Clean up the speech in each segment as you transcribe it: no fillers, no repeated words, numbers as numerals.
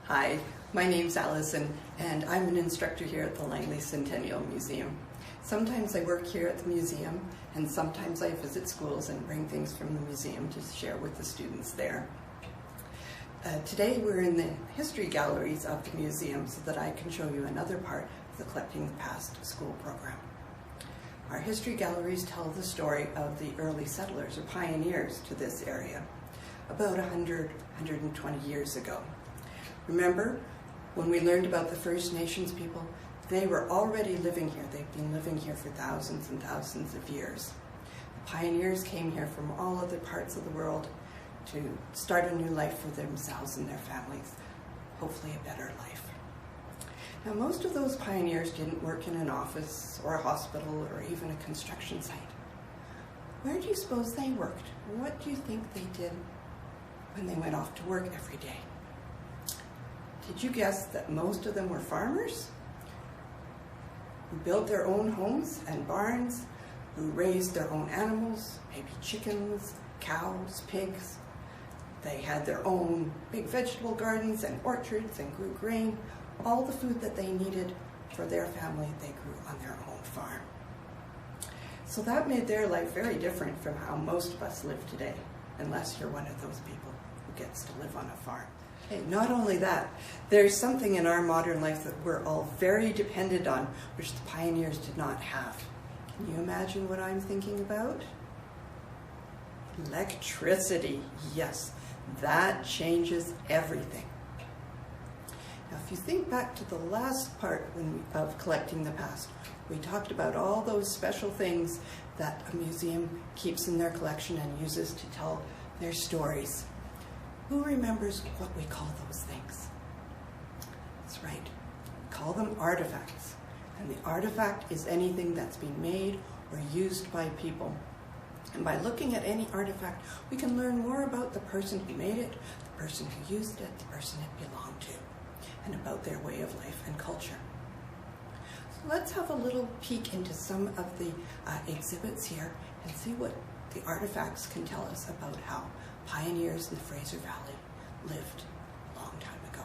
Hi, my name's Alison, and I'm an instructor here at the Langley Centennial Museum. Sometimes I work here at the museum, and sometimes I visit schools and bring things from the museum to share with the students there. Today we're in the history galleries of the museum so that I can show you another part of the Collecting the Past school program. Our history galleries tell the story of the early settlers or pioneers to this area about 120 years ago. Remember, when we learned about the First Nations people, they were already living here. They've been living here for thousands and thousands of years. The pioneers came here from all other parts of the world to start a new life for themselves and their families, hopefully a better life. Now, most of those pioneers didn't work in an office or a hospital or even a construction site. Where do you suppose they worked? What do you think they did when they went off to work every day? Did you guess that most of them were farmers who built their own homes and barns, who raised their own animals, maybe chickens, cows, pigs? They had their own big vegetable gardens and orchards and grew grain. All the food that they needed for their family, they grew on their own farm. So that made their life very different from how most of us live today, unless you're one of those people who gets to live on a farm. Hey, not only that, there's something in our modern life that we're all very dependent on, which the pioneers did not have. Can you imagine what I'm thinking about? Electricity. Yes, that changes everything. Now, if you think back to the last part of Collecting the Past, we talked about all those special things that a museum keeps in their collection and uses to tell their stories. Who remembers what we call those things? That's right, we call them artifacts. And the artifact is anything that's been made or used by people. And by looking at any artifact, we can learn more about the person who made it, the person who used it, the person it belonged to, and about their way of life and culture. So let's have a little peek into some of the exhibits here and see what the artifacts can tell us about how pioneers in the Fraser Valley lived a long time ago.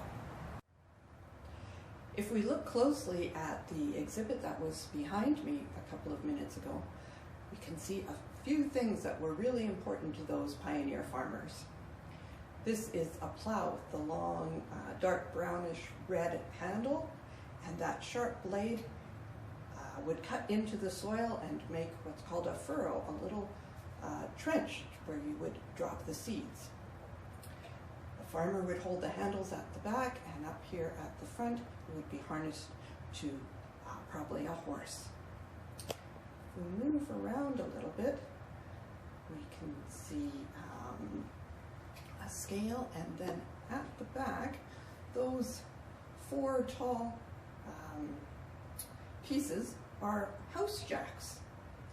If we look closely at the exhibit that was behind me a couple of minutes ago, we can see a few things that were really important to those pioneer farmers. This is a plow with the long, dark brownish red handle, and that sharp blade would cut into the soil and make what's called a furrow, a little trench where you would drop the seeds. The farmer would hold the handles at the back, and up here at the front it would be harnessed to probably a horse. If we move around a little bit, we can see a scale, and then at the back, those four tall pieces are house jacks.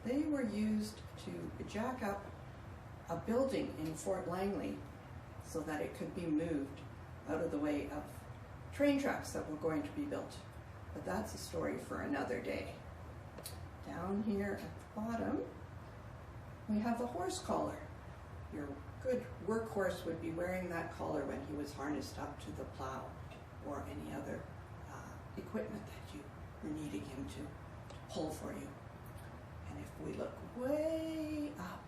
They were used to jack up a building in Fort Langley so that it could be moved out of the way of train tracks that were going to be built. But that's a story for another day. Down here at the bottom, we have a horse collar. Your good workhorse would be wearing that collar when he was harnessed up to the plow or any other equipment that you were needing him to pull for you. And if we look way up,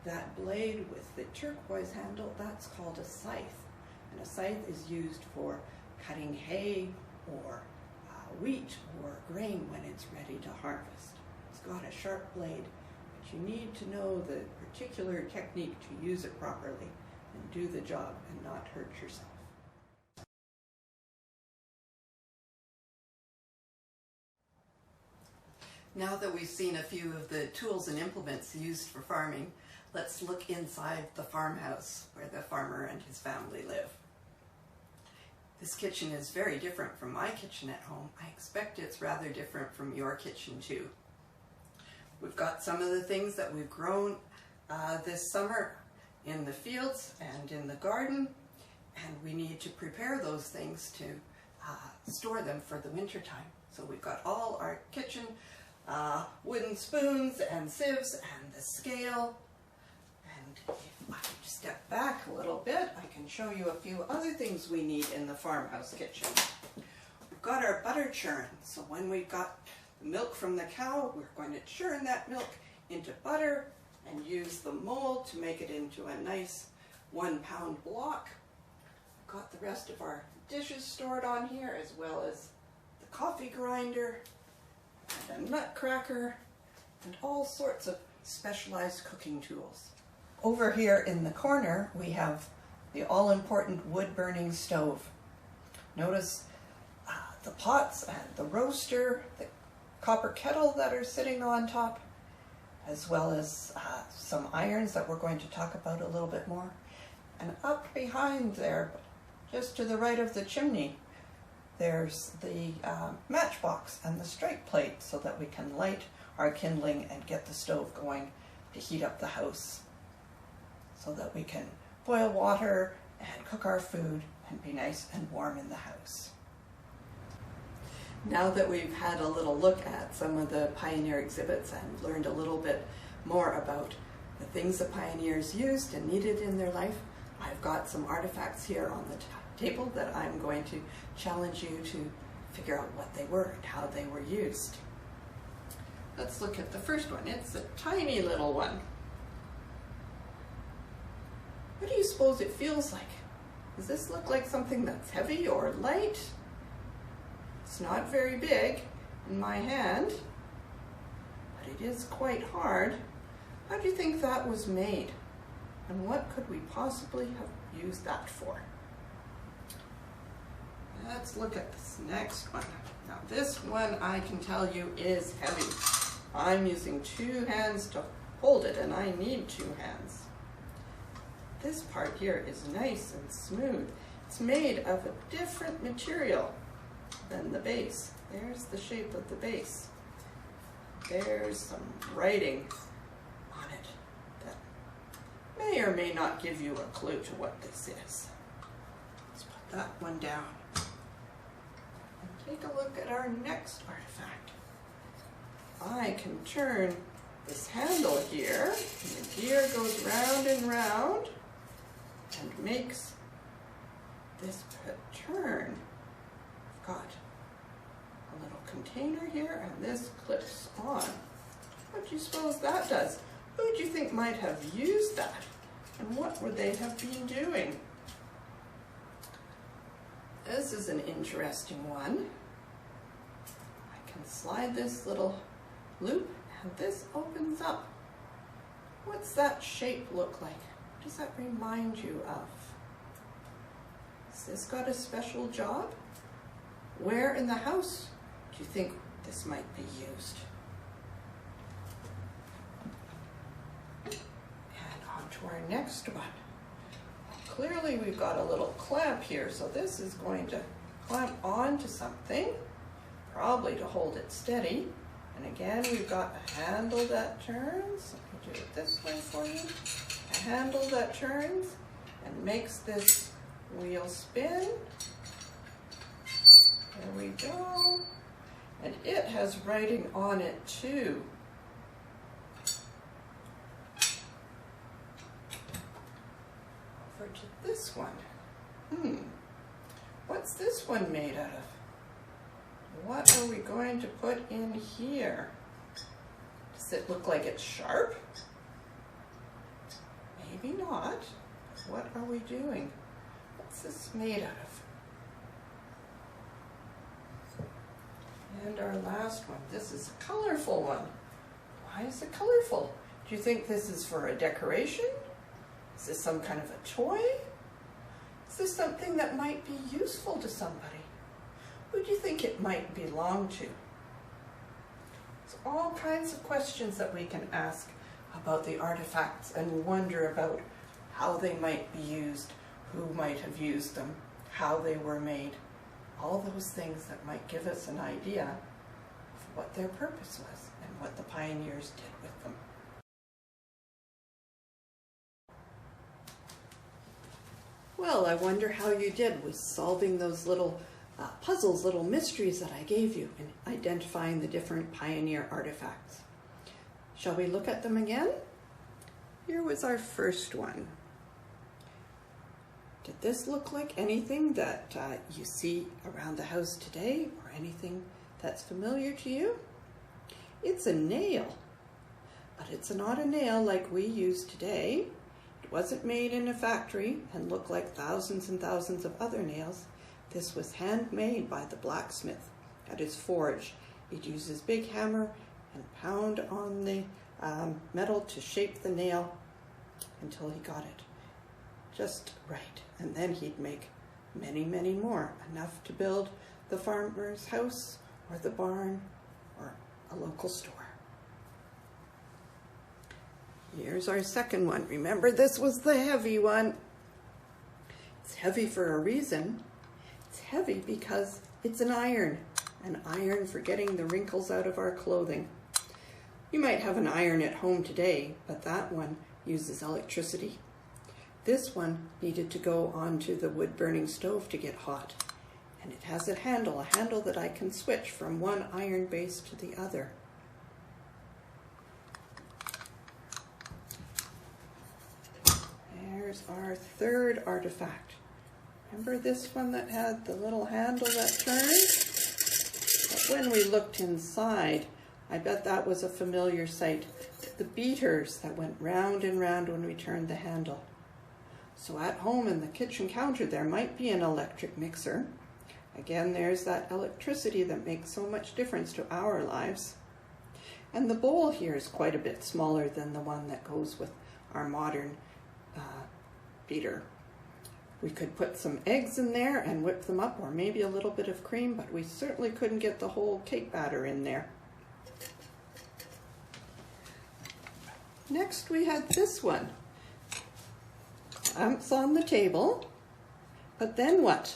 that blade with the turquoise handle, that's called a scythe. And a scythe is used for cutting hay or wheat or grain when it's ready to harvest. It's got a sharp blade, but you need to know the particular technique to use it properly and do the job and not hurt yourself. Now that we've seen a few of the tools and implements used for farming, let's look inside the farmhouse where the farmer and his family live. This kitchen is very different from my kitchen at home. I expect it's rather different from your kitchen too. We've got some of the things that we've grown this summer in the fields and in the garden, and we need to prepare those things to store them for the winter time. So we've got all our kitchen wooden spoons and sieves and the scale and if I step back a little bit, I can show you a few other things we need in the farmhouse kitchen. We've got our butter churn, so when we've got the milk from the cow, we're going to churn that milk into butter and use the mold to make it into a nice 1 pound block. We've got the rest of our dishes stored on here, as well as the coffee grinder and a nutcracker and all sorts of specialized cooking tools. Over here in the corner we have the all-important wood-burning stove. Notice the pots and the roaster, the copper kettle that are sitting on top, as well as some irons that we're going to talk about a little bit more. And up behind there, just to the right of the chimney, there's the matchbox and the strike plate so that we can light our kindling and get the stove going to heat up the house, so that we can boil water and cook our food and be nice and warm in the house. Now that we've had a little look at some of the pioneer exhibits and learned a little bit more about the things the pioneers used and needed in their life, I've got some artifacts here on the table that I'm going to challenge you to figure out what they were and how they were used. Let's look at the first one. It's a tiny little one. What do you suppose it feels like? Does this look like something that's heavy or light? It's not very big in my hand, but it is quite hard. How do you think that was made? And what could we possibly have used that for? Let's look at this next one. Now this one, I can tell you, is heavy. I'm using 2 hands to hold it, and I need 2 hands. This part here is nice and smooth. It's made of a different material than the base. There's the shape of the base. There's some writing on it that may or may not give you a clue to what this is. Let's put that one down. And take a look at our next artifact. I can turn this handle here, and the gear goes round and round and makes this turn. I've got a little container here, and this clips on. What do you suppose that does? Who do you think might have used that? And what would they have been doing? This is an interesting one. I can slide this little loop, and this opens up. What's that shape look like? What does that remind you of? Has this got a special job? Where in the house do you think this might be used? And on to our next one. Clearly we've got a little clamp here, so this is going to clamp onto something, probably to hold it steady. And again, we've got a handle that turns. Let me do it this way for you. A handle that turns and makes this wheel spin. There we go. And it has writing on it too. Over to this one. What's this one made out of? What are we going to put in here? Does it look like it's sharp? Maybe not. What are we doing? What's this made out of? And our last one. This is a colorful one. Why is it colorful? Do you think this is for a decoration? Is this some kind of a toy? Is this something that might be useful to somebody? Who do you think it might belong to? There's all kinds of questions that we can ask about the artifacts and wonder about how they might be used, who might have used them, how they were made, all those things that might give us an idea of what their purpose was and what the pioneers did with them. Well, I wonder how you did with solving those little puzzles, little mysteries that I gave you in identifying the different pioneer artifacts. Shall we look at them again? Here was our first one. Did this look like anything that you see around the house today, or anything that's familiar to you? It's a nail, but it's not a nail like we use today. It wasn't made in a factory and looked like thousands and thousands of other nails. This was handmade by the blacksmith at his forge. He'd use his big hammer and pound on the metal to shape the nail until he got it just right. And then he'd make many, many more, enough to build the farmer's house or the barn or a local store. Here's our second one. Remember, this was the heavy one. It's heavy for a reason. It's heavy because it's an iron for getting the wrinkles out of our clothing. You might have an iron at home today, but that one uses electricity. This one needed to go onto the wood-burning stove to get hot. And it has a handle that I can switch from one iron base to the other. There's our third artifact. Remember this one that had the little handle that turned? But when we looked inside, I bet that was a familiar sight. The beaters that went round and round when we turned the handle. So at home in the kitchen counter, there might be an electric mixer. Again, there's that electricity that makes so much difference to our lives. And the bowl here is quite a bit smaller than the one that goes with our modern beater. We could put some eggs in there and whip them up, or maybe a little bit of cream, but we certainly couldn't get the whole cake batter in there. Next we had this one. It's on the table, but then what?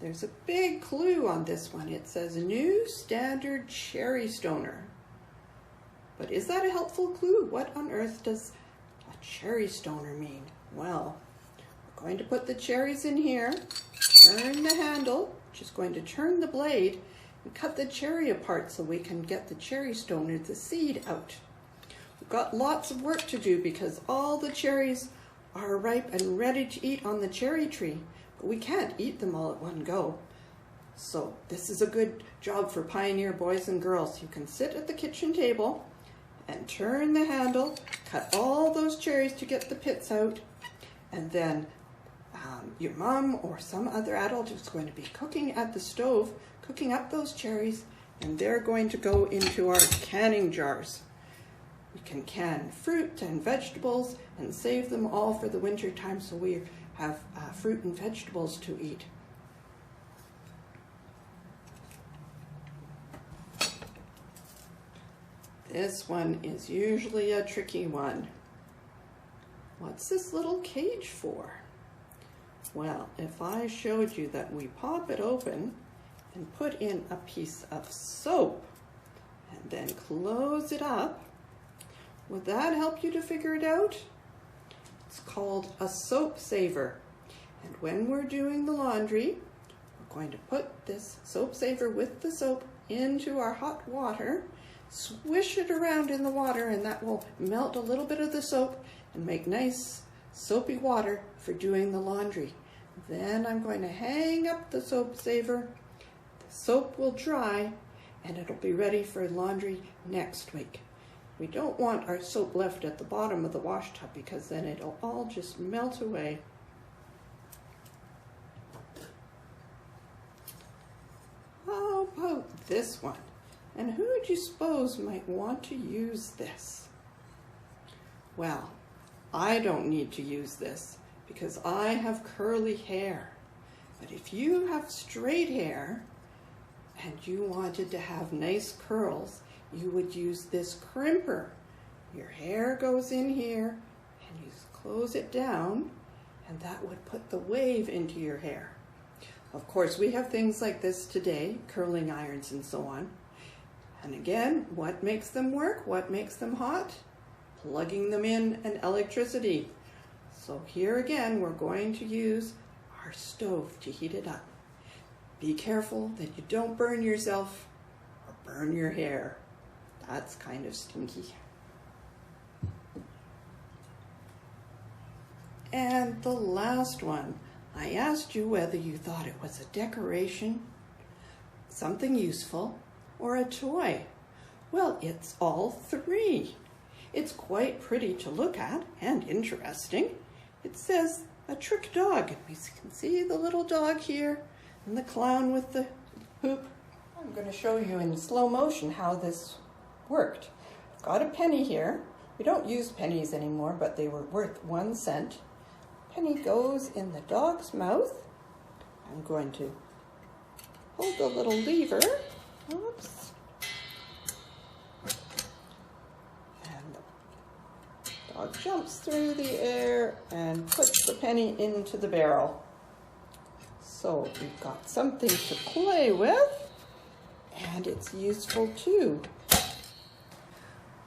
There's a big clue on this one. It says New Standard Cherry Stoner. But is that a helpful clue? What on earth does a cherry stoner mean? Well, we're going to put the cherries in here, turn the handle, which is going to turn the blade, and cut the cherry apart so we can get the cherry stoner, the seed, out. We've got lots of work to do because all the cherries are ripe and ready to eat on the cherry tree, but we can't eat them all at one go. So this is a good job for pioneer boys and girls. You can sit at the kitchen table and turn the handle, cut all those cherries to get the pits out, and then your mom or some other adult is going to be cooking at the stove, cooking up those cherries, and they're going to go into our canning jars. We can can fruit and vegetables and save them all for the winter time so we have fruit and vegetables to eat. This one is usually a tricky one. What's this little cage for? Well, if I showed you that we pop it open and put in a piece of soap and then close it up, would that help you to figure it out? It's called a soap saver. And when we're doing the laundry, we're going to put this soap saver with the soap into our hot water, swish it around in the water, and that will melt a little bit of the soap and make nice soapy water for doing the laundry. Then I'm going to hang up the soap saver. The soap will dry and it'll be ready for laundry next week. We don't want our soap left at the bottom of the wash tub because then it'll all just melt away. How about this one? And who would you suppose might want to use this? Well, I don't need to use this because I have curly hair. But if you have straight hair and you wanted to have nice curls, you would use this crimper. Your hair goes in here and you close it down, and that would put the wave into your hair. Of course, we have things like this today, curling irons and so on. And again, what makes them work? What makes them hot? Plugging them in and electricity. So here again, we're going to use our stove to heat it up. Be careful that you don't burn yourself or burn your hair. That's kind of stinky. And the last one, I asked you whether you thought it was a decoration, something useful, or a toy. Well, it's all three. It's quite pretty to look at and interesting. It says a trick dog, and we can see the little dog here and the clown with the hoop. I'm going to show you in slow motion how this worked. I've got a penny here. We don't use pennies anymore, but they were worth 1 cent. Penny goes in the dog's mouth. I'm going to hold the little lever. Oops. And the dog jumps through the air and puts the penny into the barrel. So we've got something to play with, and it's useful too.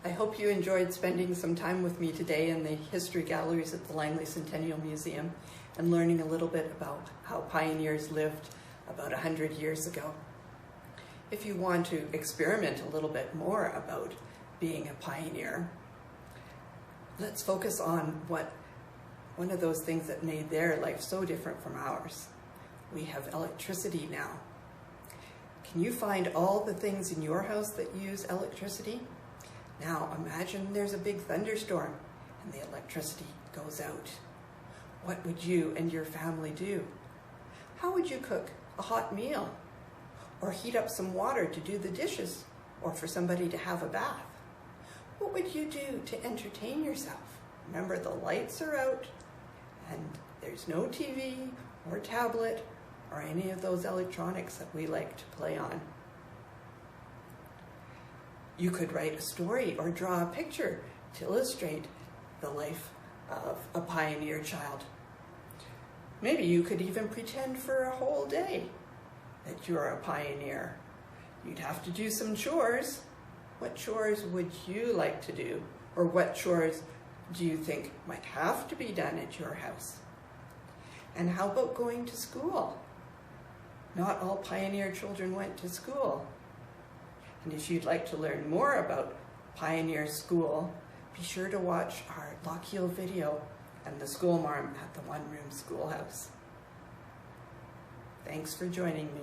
I hope you enjoyed spending some time with me today in the history galleries at the Langley Centennial Museum and learning a little bit about how pioneers lived about 100 years ago. If you want to experiment a little bit more about being a pioneer, let's focus on one of those things that made their life so different from ours. We have electricity now. Can you find all the things in your house that use electricity? Now imagine there's a big thunderstorm and the electricity goes out. What would you and your family do? How would you cook a hot meal? Or heat up some water to do the dishes? Or for somebody to have a bath? What would you do to entertain yourself? Remember, the lights are out and there's no TV or tablet or any of those electronics that we like to play on. You could write a story or draw a picture to illustrate the life of a pioneer child. Maybe you could even pretend for a whole day that you're a pioneer. You'd have to do some chores. What chores would you like to do? Or what chores do you think might have to be done at your house? And how about going to school? Not all pioneer children went to school. And if you'd like to learn more about Pioneer School, be sure to watch our Lockheed video and the school marm at the one-room schoolhouse. Thanks for joining me.